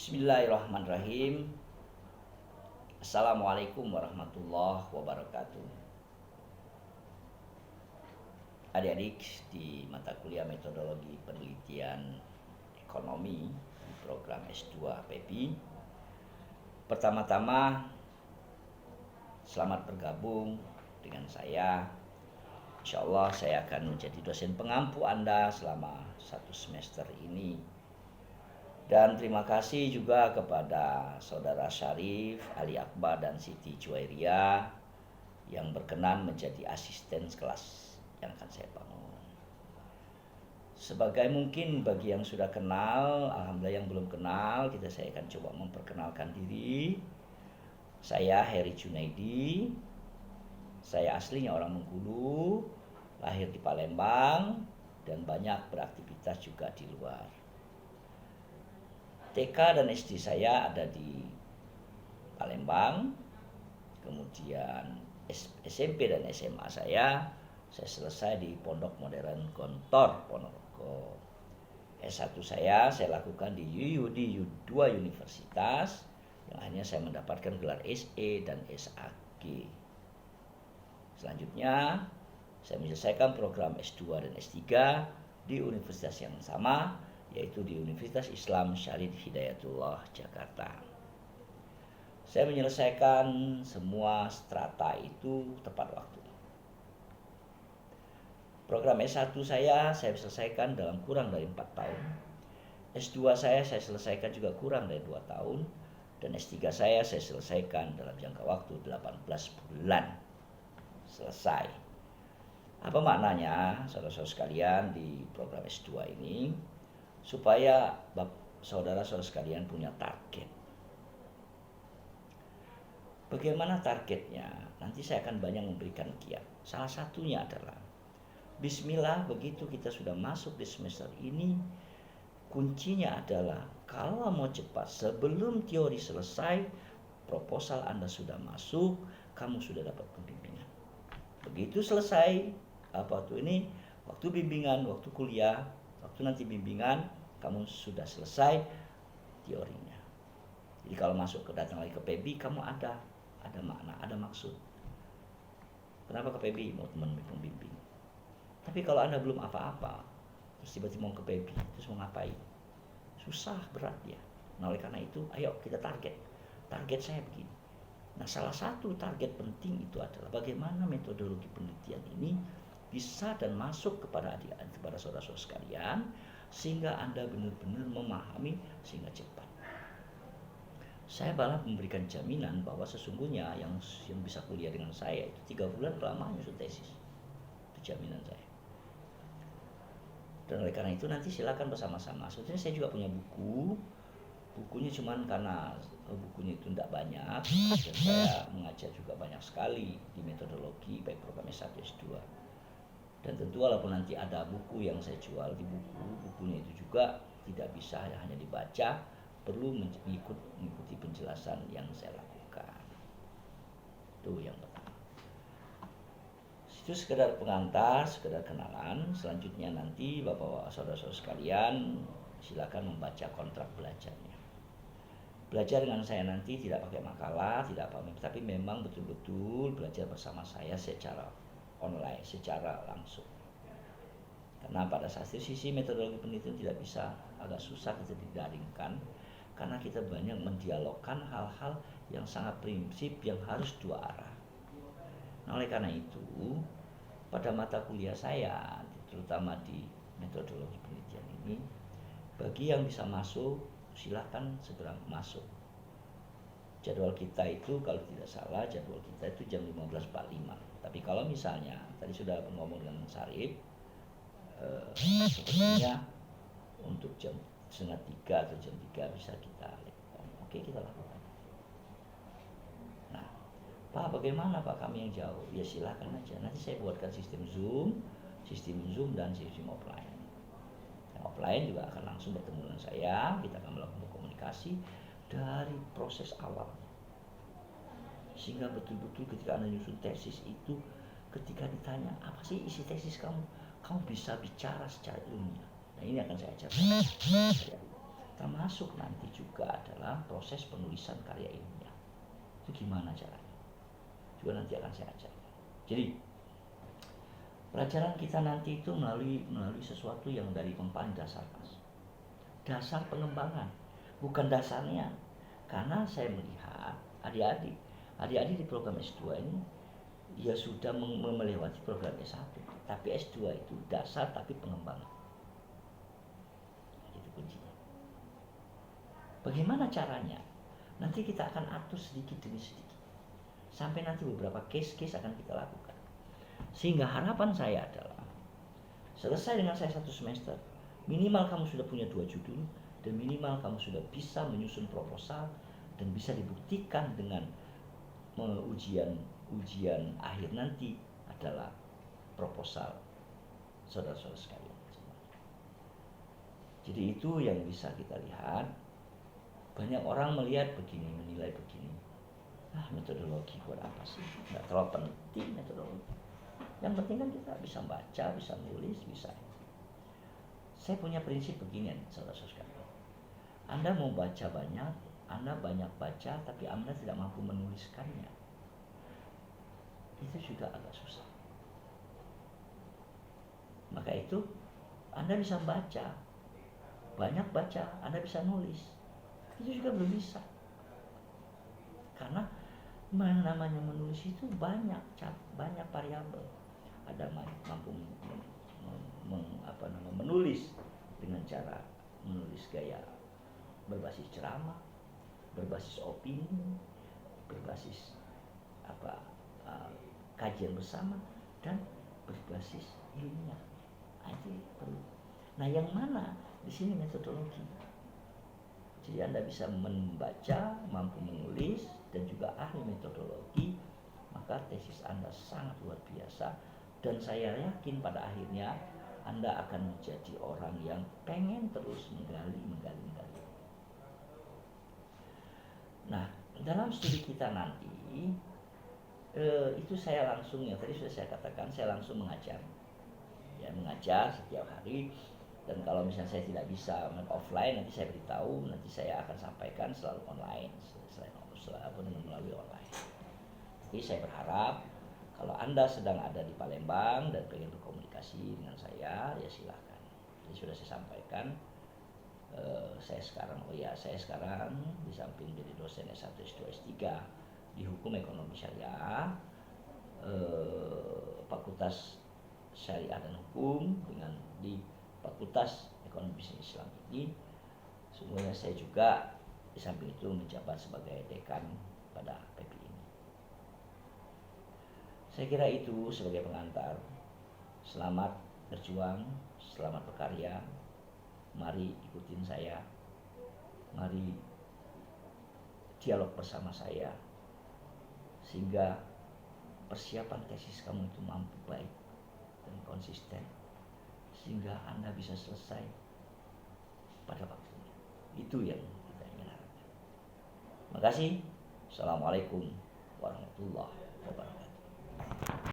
Bismillahirrahmanirrahim. Assalamualaikum warahmatullahi wabarakatuh. Adik-adik di mata kuliah metodologi penelitian ekonomi program S2 PEPI. Pertama-tama selamat bergabung dengan saya. Insya Allah saya akan menjadi dosen pengampu Anda selama 1 semester ini. Dan terima kasih juga kepada Saudara Syarif, Ali Akbar, dan Siti Juwairia yang berkenan menjadi asisten kelas yang akan saya bangun. Sebagai mungkin bagi yang sudah kenal, alhamdulillah yang belum kenal, saya akan coba memperkenalkan diri. Saya Heri Junaidi, saya aslinya orang Bengkulu, lahir di Palembang, dan banyak beraktivitas juga di luar. TK dan SD saya ada di Palembang, kemudian SMP dan SMA saya selesai di Pondok Modern Gontor, Ponorogo. S1 saya lakukan di dua universitas, yang akhirnya saya mendapatkan gelar SE dan SAG. Selanjutnya, saya menyelesaikan program S2 dan S3 di universitas yang sama, yaitu di Universitas Islam Syarif Hidayatullah Jakarta. Saya menyelesaikan semua strata itu tepat waktu. Program S1 saya selesaikan dalam kurang dari 4 tahun. S2 saya selesaikan juga kurang dari 2 tahun. Dan S3 saya selesaikan dalam jangka waktu 18 bulan. Selesai. Apa maknanya, saudara-saudara sekalian, di program S2 ini? Supaya saudara-saudara sekalian punya target. Bagaimana targetnya? Nanti saya akan banyak memberikan kiat. Salah satunya adalah bismillah, begitu kita sudah masuk di semester ini, kuncinya adalah kalau mau cepat, sebelum teori selesai, proposal Anda sudah masuk, kamu sudah dapat pembimbingan. Begitu selesai waktu bimbingan, waktu kuliah, waktu nanti bimbingan, kamu sudah selesai teorinya. Jadi kalau datang lagi ke PEPI, kamu ada makna, ada maksud. Kenapa ke PEPI? Mau teman pembimbing. Tapi kalau Anda belum apa-apa, terus tiba-tiba mau ke PEPI, terus mau ngapain? Susah, berat ya. Nah, oleh karena itu, ayo kita target. Target saya begini. Nah, salah satu target penting itu adalah bagaimana metodologi penelitian ini bisa dan masuk kepada adik-adik, kepada saudara-saudara sekalian, sehingga Anda benar-benar memahami sehingga cepat. Saya malah memberikan jaminan bahwa sesungguhnya yang bisa kuliah dengan saya itu 3 bulan lamanya sudah tesis. Itu jaminan saya. Dan oleh karena itu nanti silakan bersama-sama. Sebetulnya saya juga punya bukunya cuman karena bukunya itu tidak banyak, dan saya mengajar juga banyak sekali di metodologi baik program S1 S2. Dan tentu walaupun nanti ada buku yang saya jual di bukunya itu juga tidak bisa hanya dibaca, perlu mengikuti penjelasan yang saya lakukan. Itu yang pertama. Itu sekedar pengantar, sekedar kenalan. Selanjutnya nanti Bapak saudara-saudara sekalian silakan membaca kontrak belajarnya. Belajar dengan saya nanti tidak pakai makalah, tidak apa-apa, tapi memang betul-betul belajar bersama saya secara online, secara langsung. Karena pada saat itu sisi metodologi penelitian tidak bisa, agak susah kita didaringkan, karena kita banyak mendialogkan hal-hal yang sangat prinsip yang harus dua arah. Nah, oleh karena itu pada mata kuliah saya, terutama di metodologi penelitian ini, bagi yang bisa masuk silakan segera masuk. Jadwal kita itu kalau tidak salah jadwal kita itu jam 15.45. Tapi kalau misalnya tadi sudah ngomong dengan Syarif, sepertinya untuk jam 2:30 atau jam 3 bisa kita oke, kita lakukan. Nah, Pak, bagaimana Pak, kami yang jauh? Ya silakan aja. Nanti saya buatkan sistem Zoom dan sistem offline. Yang offline juga akan langsung bertemu dengan saya. Kita akan melakukan komunikasi dari proses awal, sehingga betul-betul ketika Anda nyusun tesis itu, ketika ditanya apa sih isi tesis kamu bisa bicara secara ilmiah. Nah, ini akan saya ajarkan. termasuk nanti juga adalah proses penulisan karya ilmiah. Itu gimana caranya? Juga nanti akan saya ajarkan. Jadi pelajaran kita nanti itu melalui sesuatu yang dari yang paling dasar, Mas. Dasar pengembangan, bukan dasarnya. Karena saya melihat adik-adik di program S2 ini ya sudah melewati program S1, tapi S2 itu dasar tapi pengembangan. Itu kuncinya. Bagaimana caranya? Nanti kita akan atur sedikit demi sedikit. Sampai nanti beberapa case-case akan kita lakukan. Sehingga harapan saya adalah selesai dengan saya 1 semester, minimal kamu sudah punya 2 judul, dan minimal kamu sudah bisa menyusun proposal dan bisa dibuktikan dengan ujian akhir nanti adalah proposal saudara-saudara sekalian. Jadi itu yang bisa kita lihat. Banyak orang melihat begini, menilai begini. Metodologi buat apa sih? Nggak terlalu penting metodologi. Yang penting kan kita bisa baca, bisa nulis, bisa. Saya punya prinsip begini, saudara-saudara sekalian. Anda mau baca banyak, Anda banyak baca, tapi Anda tidak mampu menuliskannya. Itu juga agak susah. Maka itu, Anda bisa baca, banyak baca, Anda bisa nulis. Itu juga belum bisa. Karena yang namanya menulis itu banyak variabel. Ada mampu menulis dengan cara menulis gaya berbasis ceramah, berbasis opini, berbasis kajian bersama, dan berbasis ilmiah. Itu perlu. Nah, yang mana di sini metodologi? Jadi Anda bisa membaca, mampu menulis, dan juga ahli metodologi, maka tesis Anda sangat luar biasa. Dan saya yakin pada akhirnya Anda akan menjadi orang yang pengen terus menggali. Nah, dalam studi kita nanti, itu saya langsung, yang tadi sudah saya katakan, saya langsung mengajar. Ya, mengajar setiap hari. Dan kalau misalnya saya tidak bisa offline, nanti saya beritahu, nanti saya akan sampaikan selalu online, melalui online. Jadi saya berharap kalau Anda sedang ada di Palembang dan pengen berkomunikasi dengan saya, ya silakan. Jadi sudah saya sampaikan, saya sekarang di samping jadi dosen S1, S2, S3 di Hukum Ekonomi Syariah, Fakultas Syariah dan Hukum dengan di Fakultas Ekonomi Bisnis Islam ini. Semuanya saya juga di samping itu menjabat sebagai dekan pada PEPI ini. Saya kira itu sebagai pengantar. Selamat berjuang, selamat berkarya. Mari ikutin saya. Mari dialog bersama saya sehingga persiapan tesis kamu itu mampu baik dan konsisten, sehingga Anda bisa selesai pada waktunya. Itu yang kita ingin harapkan. Terima kasih. Assalamualaikum warahmatullahi wabarakatuh.